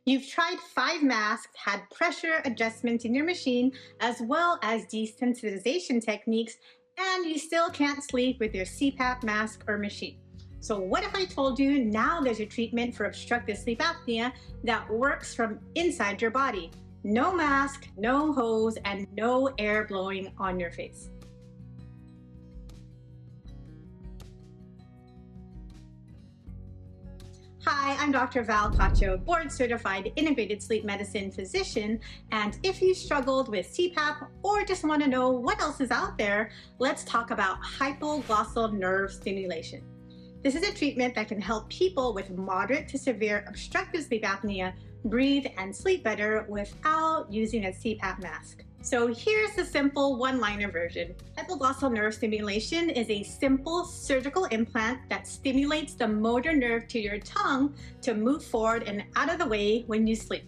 You've tried 5 masks, had pressure adjustment in your machine, as well as desensitization techniques, and you still can't sleep with your CPAP mask or machine. So what if I told you now there's a treatment for obstructive sleep apnea that works from inside your body? No mask, no hose, and no air blowing on your face. Hi, I'm Dr. Val Cacho, board-certified integrated sleep medicine physician, and if you struggled with CPAP or just want to know what else is out there, let's talk about hypoglossal nerve stimulation. This is a treatment that can help people with moderate to severe obstructive sleep apnea breathe and sleep better without using a CPAP mask. So here's the simple one-liner version. Hypoglossal nerve stimulation is a simple surgical implant that stimulates the motor nerve to your tongue to move forward and out of the way when you sleep,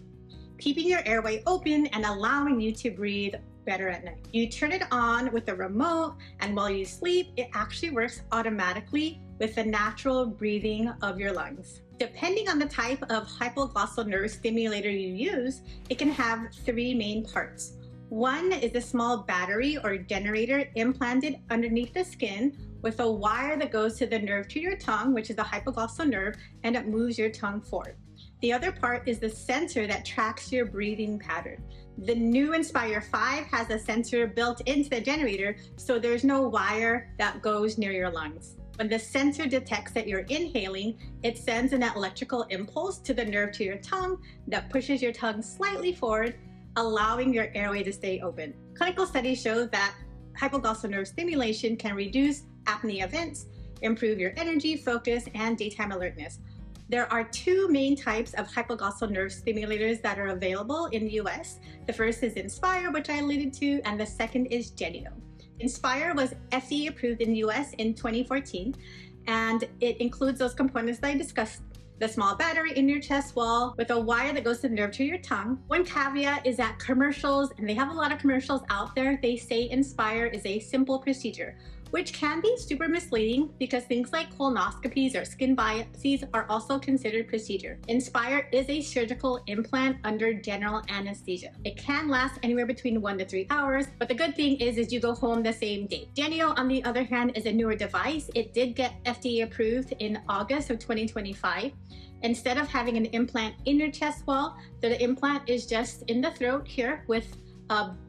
keeping your airway open and allowing you to breathe better at night. You turn it on with the remote, and while you sleep, it actually works automatically with the natural breathing of your lungs. Depending on the type of hypoglossal nerve stimulator you use, it can have 3 main parts. One is a small battery or generator implanted underneath the skin with a wire that goes to the nerve to your tongue, which is the hypoglossal nerve, and it moves your tongue forward. The other part is the sensor that tracks your breathing pattern. The new Inspire 5 has a sensor built into the generator, so there's no wire that goes near your lungs. When the sensor detects that you're inhaling, it sends an electrical impulse to the nerve to your tongue that pushes your tongue slightly forward, allowing your airway to stay open. Clinical studies show that hypoglossal nerve stimulation can reduce apnea events, improve your energy, focus, and daytime alertness. There are 2 main types of hypoglossal nerve stimulators that are available in the US. The first is Inspire, which I alluded to, and the second is Genio. Inspire was FDA approved in the US in 2014, and it includes those components that I discussed. The small battery in your chest wall with a wire that goes to the nerve to your tongue. One caveat is that commercials, and they have a lot of commercials out there, they say Inspire is a simple procedure, which can be super misleading because things like colonoscopies or skin biopsies are also considered procedure. Inspire is a surgical implant under general anesthesia. It can last anywhere between 1 to 3 hours, but the good thing is you go home the same day. Genio, on the other hand, is a newer device. It did get FDA approved in August of 2025. Instead of having an implant in your chest wall, the implant is just in the throat here with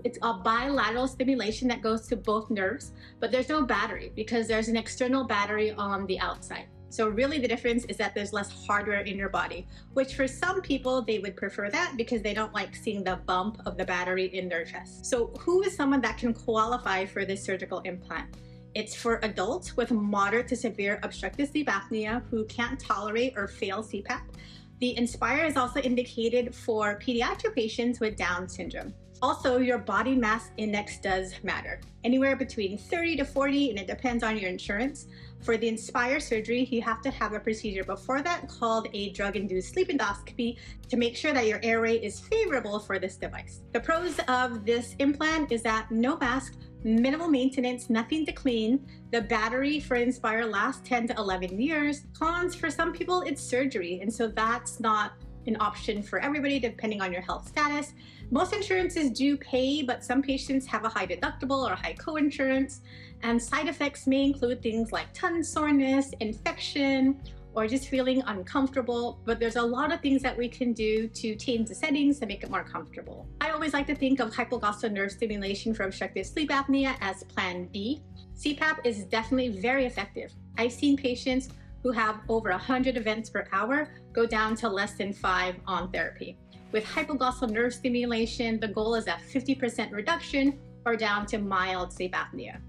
it's a bilateral stimulation that goes to both nerves, but there's no battery because there's an external battery on the outside. So really the difference is that there's less hardware in your body, which for some people, they would prefer that because they don't like seeing the bump of the battery in their chest. So who is someone that can qualify for this surgical implant? It's for adults with moderate to severe obstructive sleep apnea who can't tolerate or fail CPAP. The Inspire is also indicated for pediatric patients with Down syndrome. Also, your body mass index does matter, anywhere between 30 to 40, and it depends on your insurance. For the Inspire surgery, you have to have a procedure before that called a drug-induced sleep endoscopy to make sure that your airway is favorable for this device. The pros of this implant is that no mask, minimal maintenance, nothing to clean. The battery for Inspire lasts 10 to 11 years. Cons, for some people, it's surgery, and so that's not an option for everybody depending on your health status. Most insurances do pay, but some patients have a high deductible or high co-insurance, and side effects may include things like tongue soreness, infection, or just feeling uncomfortable, but there's a lot of things that we can do to change the settings to make it more comfortable. I always like to think of hypoglossal nerve stimulation for obstructive sleep apnea as plan B. CPAP is definitely very effective. I've seen patients who have over 100 events per hour go down to less than 5 on therapy. With hypoglossal nerve stimulation, the goal is a 50% reduction or down to mild sleep apnea.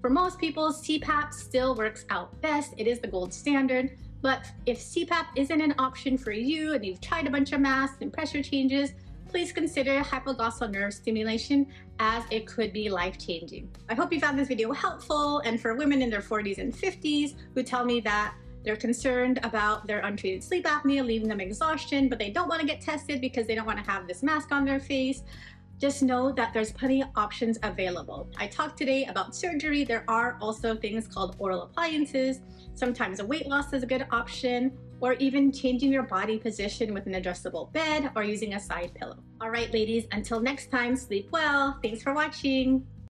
For most people, CPAP still works out best. It is the gold standard. But if CPAP isn't an option for you and you've tried a bunch of masks and pressure changes, please consider hypoglossal nerve stimulation as it could be life-changing. I hope you found this video helpful, and for women in their 40s and 50s who tell me that they're concerned about their untreated sleep apnea leaving them exhaustion, but they don't want to get tested because they don't want to have this mask on their face, just know that there's plenty of options available. I talked today about surgery. There are also things called oral appliances. Sometimes a weight loss is a good option, or even changing your body position with an adjustable bed or using a side pillow. All right, ladies, until next time, sleep well. Thanks for watching.